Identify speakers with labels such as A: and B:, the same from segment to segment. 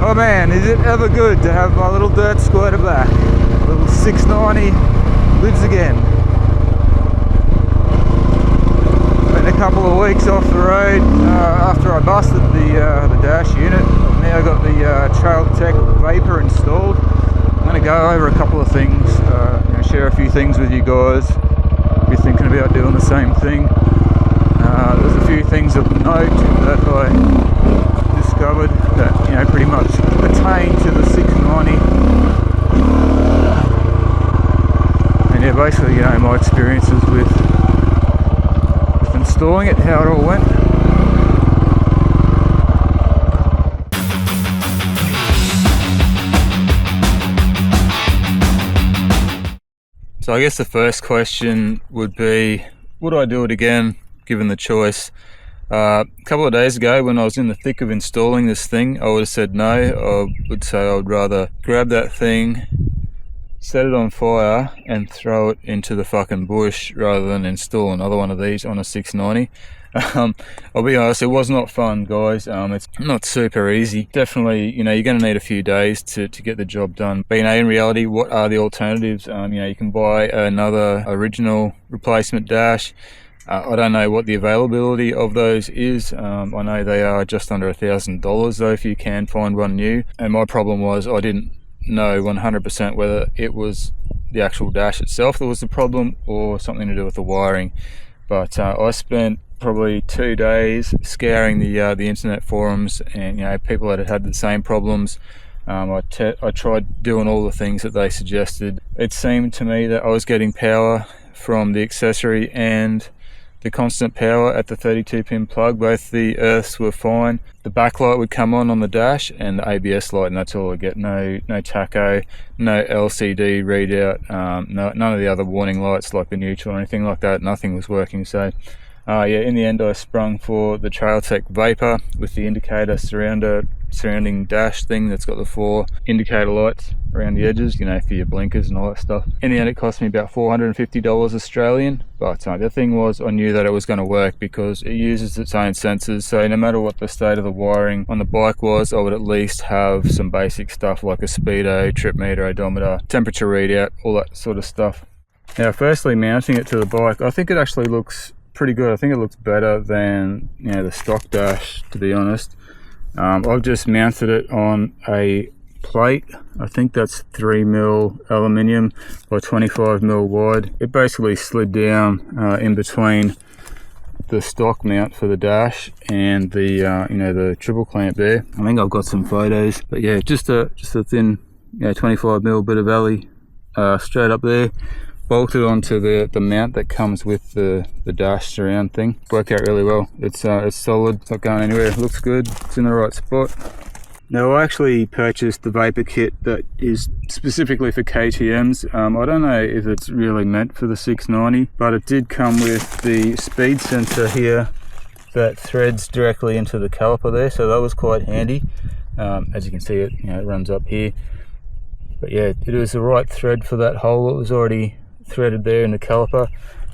A: Oh man, is it ever good to have my little dirt squirter back. Little 690 lives again. Been a couple of weeks off the road after I busted the dash unit. I've now got the Trail Tech Vapor installed. I'm going to go over a couple of things, share a few things with you guys if you're thinking about doing the same thing. There's a few things of note that I discovered that pretty much pertain to the 690, and yeah, basically my experiences with installing it, how it all went. So I guess the first question would be, would I do it again given the choice? A couple of days ago when I was in the thick of installing this thing, I would have said no. I would say I would rather grab that thing, set it on fire and throw it into the fucking bush rather than install another one of these on a 690. I'll be honest, it was not fun, guys. It's not super easy. Definitely, you're going to need a few days to get the job done. But in reality, what are the alternatives? You can buy another original replacement dash. I don't know what the availability of those is. I know they are just under $1,000 though, if you can find one new. And my problem was I didn't know 100% whether it was the actual dash itself that was the problem or something to do with the wiring. But I spent probably 2 days scouring the internet forums, and people that had the same problems. I tried doing all the things that they suggested. It seemed to me that I was getting power from the accessory and the constant power at the 32 pin plug. Both the earths were fine. The backlight would come on the dash and the ABS light, and that's all I get. No tacho, no LCD readout, none of the other warning lights like the neutral or anything like that. Nothing was working. So in the end I sprung for the Trail Tech Vapor with the indicator surrounding dash thing that's got the 4 indicator lights around the edges, for your blinkers and all that stuff. In the end it cost me about $450 Australian, but the thing was, I knew that it was going to work because it uses its own sensors, so no matter what the state of the wiring on the bike was, I would at least have some basic stuff like a speedo, trip meter, odometer, temperature readout, all that sort of stuff. Now firstly, mounting it to the bike, I think it actually looks pretty good. I think it looks better than the stock dash, to be honest. I've just mounted it on a plate. I think that's 3mm aluminium by 25mm wide. It basically slid down in between the stock mount for the dash and the the triple clamp there. I think I've got some photos, but yeah, just a thin 25mm bit of alley straight up there, bolted onto the mount that comes with the dash surround thing. Worked out really well. It's solid, it's not going anywhere, it looks good, it's in the right spot. Now I actually purchased the Vapor kit that is specifically for KTMs. I don't know if it's really meant for the 690, but it did come with the speed sensor here that threads directly into the caliper there, so that was quite handy. As you can see, it runs up here. But yeah, it was the right thread for that hole. It was already threaded there in the caliper.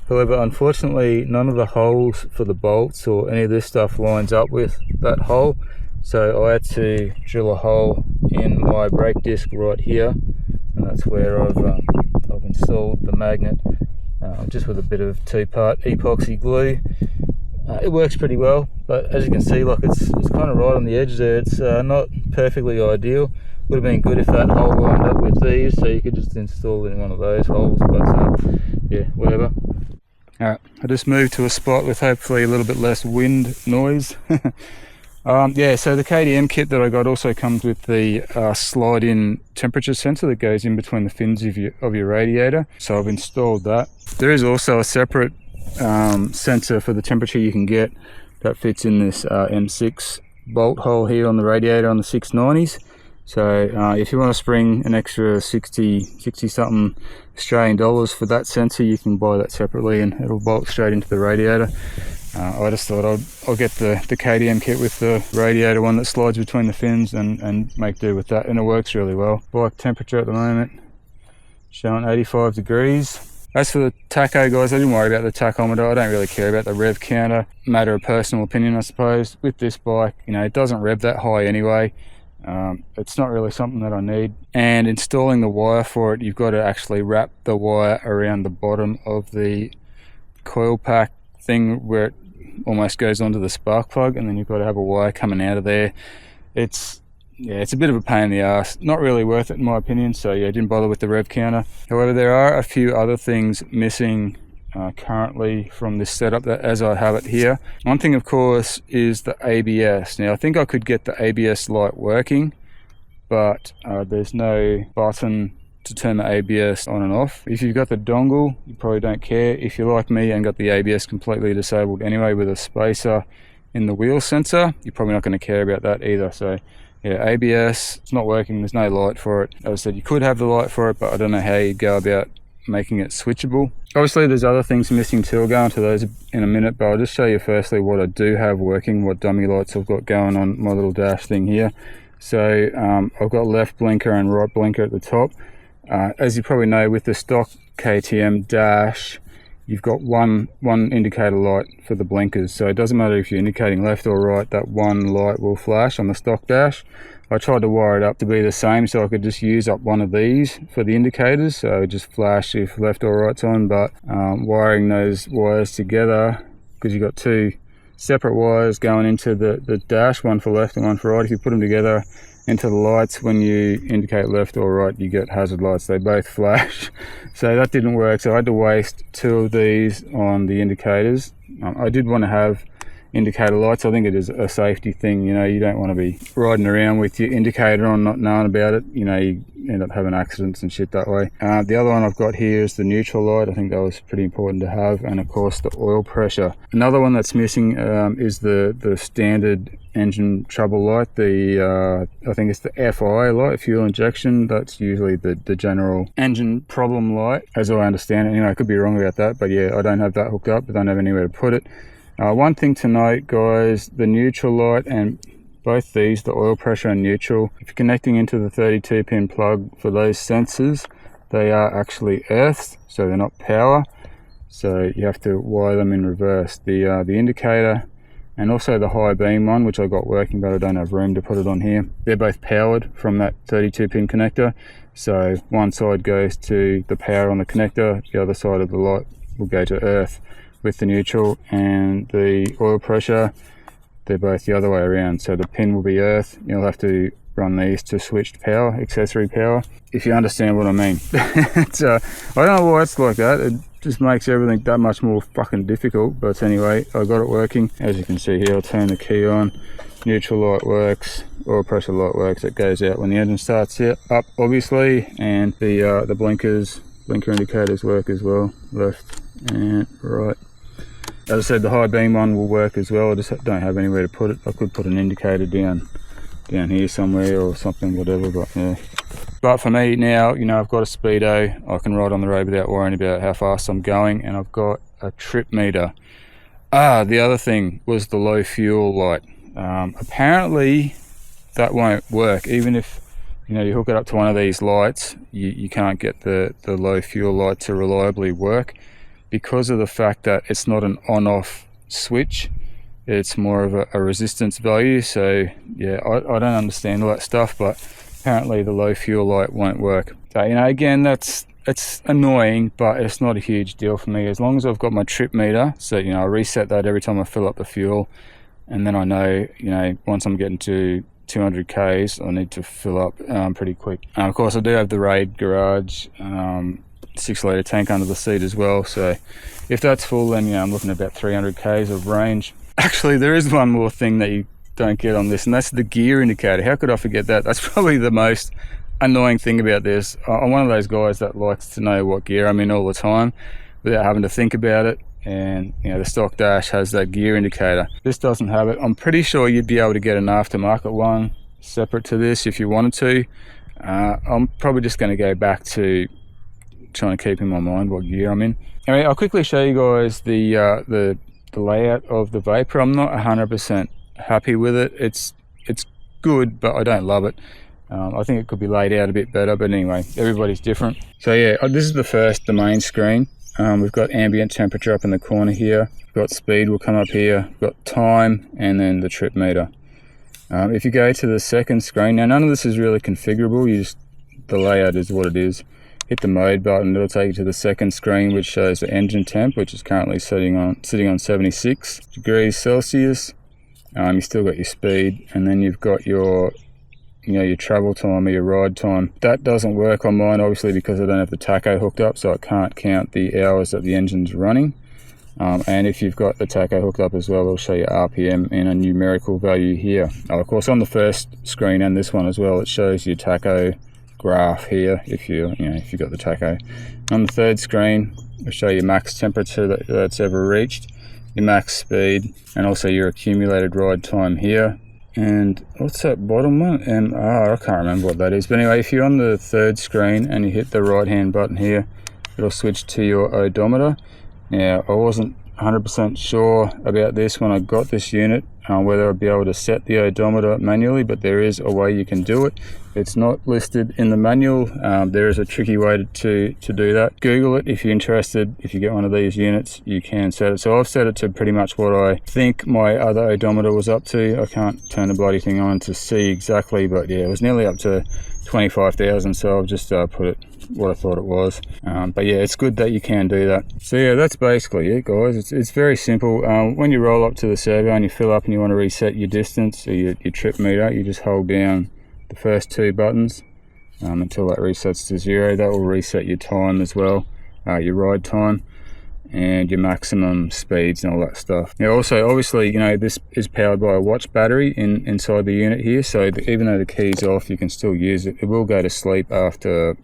A: However, unfortunately, none of the holes for the bolts or any of this stuff lines up with that hole. So I had to drill a hole in my brake disc right here, and that's where I've installed the magnet, just with a bit of 2-part epoxy glue. It works pretty well, but as you can see, it's kind of right on the edge there. It's not perfectly ideal. Would have been good if that hole lined up with these, so you could just install it in one of those holes, but yeah, whatever. Alright, I just moved to a spot with hopefully a little bit less wind noise. So the KTM kit that I got also comes with the slide-in temperature sensor that goes in between the fins of your radiator, so I've installed that. There is also a separate sensor for the temperature you can get that fits in this M6 bolt hole here on the radiator on the 690s. So if you want to spring an extra 60 something Australian dollars for that sensor, you can buy that separately and it'll bolt straight into the radiator. I just thought I'll get the KTM kit with the radiator one that slides between the fins and make do with that, and it works really well. Bike temperature at the moment showing 85 degrees. As for the tacho, guys, I didn't worry about the tachometer. I don't really care about the rev counter. Matter of personal opinion, I suppose. With this bike, it doesn't rev that high anyway. It's not really something that I need. And installing the wire for it, you've got to actually wrap the wire around the bottom of the coil pack thing where it almost goes onto the spark plug, and then you've got to have a wire coming out of there. It's a bit of a pain in the ass. Not really worth it in my opinion, so yeah, I didn't bother with the rev counter. However, there are a few other things missing currently from this setup that as I have it here. One thing of course is the ABS. Now I think I could get the ABS light working, but there's no button to turn the ABS on and off. If you've got the dongle, you probably don't care. If you're like me and got the ABS completely disabled anyway with a spacer in the wheel sensor, you're probably not going to care about that either. So yeah, ABS, it's not working, there's no light for it. As I said, you could have the light for it, but I don't know how you go about making it switchable. Obviously there's other things missing too. I'll go into those in a minute, but I'll just show you firstly what I do have working, what dummy lights I've got going on my little dash thing here. So I've got left blinker and right blinker at the top. As you probably know, with the stock KTM dash, you've got one indicator light for the blinkers, so it doesn't matter if you're indicating left or right, that one light will flash on the stock dash. I tried to wire it up to be the same so I could just use up one of these for the indicators, so it just flash if left or right's on. But wiring those wires together, because you've got two separate wires going into the dash, one for left and one for right, if you put them together into the lights, when you indicate left or right, you get hazard lights. They both flash. So that didn't work, so I had to waste two of these on the indicators. I did want to have indicator lights. I think it is a safety thing, you know. You don't want to be riding around with your indicator on not knowing about it, you know. You end up having accidents and shit that way. The other one I've got here is the neutral light. I think that was pretty important to have, and of course the oil pressure. Another one that's missing is the standard engine trouble light, I think it's the FI light, fuel injection. That's usually the general engine problem light, as I understand it. Anyway, I could be wrong about that, but yeah, I don't have that hooked up. I don't have anywhere to put it. One thing to note, guys, the neutral light and both these, the oil pressure and neutral, if you're connecting into the 32 pin plug for those sensors, they are actually earthed, so they're not power, so you have to wire them in reverse. The indicator and also the high beam one, which I got working but I don't have room to put it on here, they're both powered from that 32 pin connector, so one side goes to the power on the connector, the other side of the light will go to earth. With the neutral and the oil pressure, they're both the other way around, so the pin will be earth. You'll have to run these to switch to power, accessory power, if you understand what I mean. I don't know why it's like that. It just makes everything that much more fucking difficult, but anyway, I got it working. As you can see here, I'll turn the key on, neutral light works, oil pressure light works. It goes out when the engine starts up, obviously, and the blinker indicators work as well, left and right. As I said, the high beam one will work as well. I just don't have anywhere to put it. I could put an indicator down here somewhere or something, whatever, but yeah. But for me now, you know, I've got a speedo. I can ride on the road without worrying about how fast I'm going, and I've got a trip meter. The other thing was the low fuel light. Apparently that won't work. Even if, you know, you hook it up to one of these lights, you can't get the low fuel light to reliably work, because of the fact that it's not an on-off switch, it's more of a resistance value. So yeah, I don't understand all that stuff, but apparently the low fuel light won't work. So, you know, again, it's annoying, but it's not a huge deal for me as long as I've got my trip meter. So, you know, I reset that every time I fill up the fuel, and then I know, you know, once I'm getting to 200 Ks, I need to fill up pretty quick. Of course, I do have the Raid Garage 6-litre tank under the seat as well, so if that's full, then yeah, I'm looking at about 300 Ks of range. Actually, there is one more thing that you don't get on this, and that's the gear indicator. How could I forget that? That's probably the most annoying thing about this. I'm one of those guys that likes to know what gear I'm in all the time without having to think about it, and you know, the stock dash has that gear indicator. This doesn't have it. I'm pretty sure you'd be able to get an aftermarket one separate to this if you wanted to. I'm probably just going to go back to trying to keep in my mind what gear I'm in. Anyway, I'll quickly show you guys the layout of the Vapor. I'm not 100% happy with it. It's good, but I don't love it. I think it could be laid out a bit better, but anyway, everybody's different. So yeah, this is the main screen. We've got ambient temperature up in the corner here. We've got speed will come up here. We've got time, and then the trip meter. If you go to the second screen, now none of this is really configurable, the layout is what it is. Hit the mode button, it'll take you to the second screen, which shows the engine temp, which is currently sitting on 76 degrees Celsius. You still got your speed, and then you've got your travel time or your ride time. That doesn't work on mine, obviously, because I don't have the tacho hooked up, so I can't count the hours that the engine's running. And if you've got the tacho hooked up as well, it'll show you RPM in a numerical value here. Of course, on the first screen and this one as well, it shows your tacho graph here if you've got the tacho. On the third screen, it'll show your max temperature that's ever reached, your max speed, and also your accumulated ride time here. And what's that bottom one? MR, I can't remember what that is. But anyway, if you're on the third screen and you hit the right hand button here, it'll switch to your odometer. Now, I wasn't 100% sure about this when I got this unit, whether I'd be able to set the odometer manually, but there is a way you can do it. It's not listed in the manual. There is a tricky way to do that. Google it if you're interested. If you get one of these units, you can set it. So I've set it to pretty much what I think my other odometer was up to. I can't turn the bloody thing on to see exactly, but yeah, it was nearly up to 25,000, so I've just put it what I thought it was. But yeah, it's good that you can do that. So yeah, that's basically it, guys. It's very simple. When you roll up to the servo and you fill up and you want to reset your distance or your trip meter, you just hold down the first two buttons until that resets to 0. That will reset your time as well, your ride time and your maximum speeds and all that stuff. Now also, obviously, this is powered by a watch battery inside the unit here, so even though the key's off, you can still use it. It will go to sleep after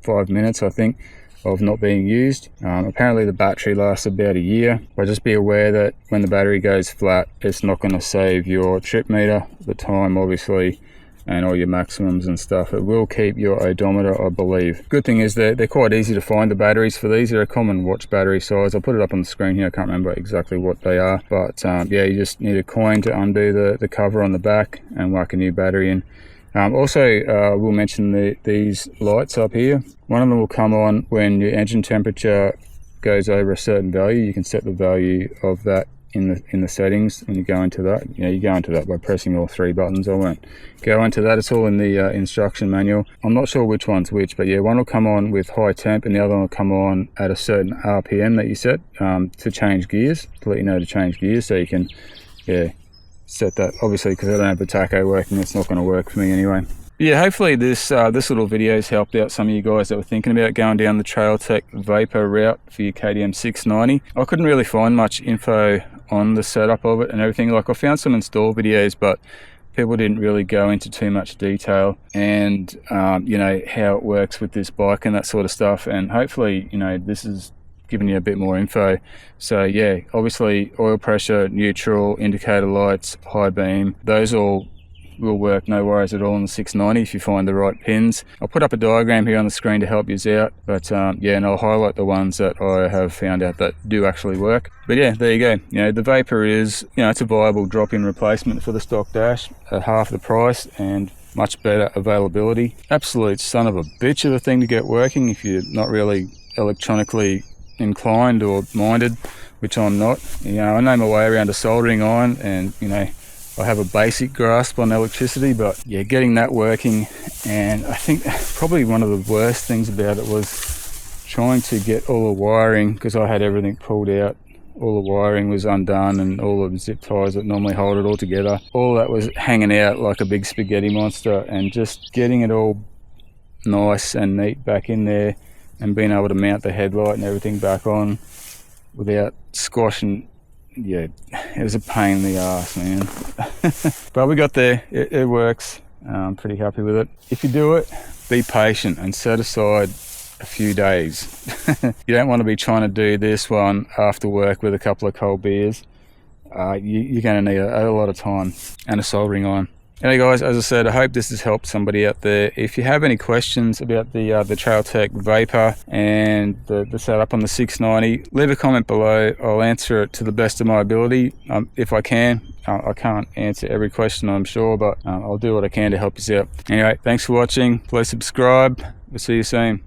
A: 5 minutes, I think, of not being used. Apparently the battery lasts about a year, but just be aware that when the battery goes flat, it's not going to save your trip meter, the time obviously, and all your maximums and stuff. It will keep your odometer, I believe. Good thing is they're quite easy to find, the batteries for these. They're a common watch battery size. I'll put it up on the screen here. I can't remember exactly what they are, but yeah, you just need a coin to undo the cover on the back and whack a new battery in. Also, we'll mention these lights up here. One of them will come on when your engine temperature goes over a certain value. You can set the value of that in the settings when you go into that. You go into that by pressing all three buttons. I won't go into that. It's all in the instruction manual. I'm not sure which one's which, but yeah, one will come on with high temp and the other one will come on at a certain RPM that you set to change gears, to let you know to change gears, so you can set that. Obviously, because I don't have the tacho working, it's not going to work for me anyway. Yeah, hopefully this little video has helped out some of you guys that were thinking about going down the Trailtech Vapor route for your KTM 690. I couldn't really find much info on the setup of it and everything. Like, I found some install videos, but people didn't really go into too much detail and how it works with this bike and that sort of stuff. And hopefully, this is giving you a bit more info. So yeah, obviously oil pressure, neutral, indicator lights, high beam, those all will work, no worries at all on the 690 if you find the right pins. I'll put up a diagram here on the screen to help you out, but yeah, and I'll highlight the ones that I have found out that do actually work. But yeah, there you go. The Vapor is, it's a viable drop-in replacement for the stock dash at half the price and much better availability. Absolute son of a bitch of a thing to get working if you're not really electronically inclined or minded, which I'm not. I know my way around a soldering iron, and I have a basic grasp on electricity, but yeah, getting that working. And I think probably one of the worst things about it was trying to get all the wiring, because I had everything pulled out. All the wiring was undone and all the zip ties that normally hold it all together, all that was hanging out like a big spaghetti monster, and just getting it all nice and neat back in there and being able to mount the headlight and everything back on without squashing. Yeah, it was a pain in the ass, man. But we got there. It works. I'm pretty happy with it. If you do it, be patient and set aside a few days. You don't want to be trying to do this one after work with a couple of cold beers. You're going to need a lot of time and a soldering iron. Anyway guys, as I said, I hope this has helped somebody out there. If you have any questions about the Trailtech Vapor and the setup on the 690, leave a comment below. I'll answer it to the best of my ability if I can. I can't answer every question, I'm sure, but I'll do what I can to help you out. Anyway, thanks for watching. Please subscribe. We'll see you soon.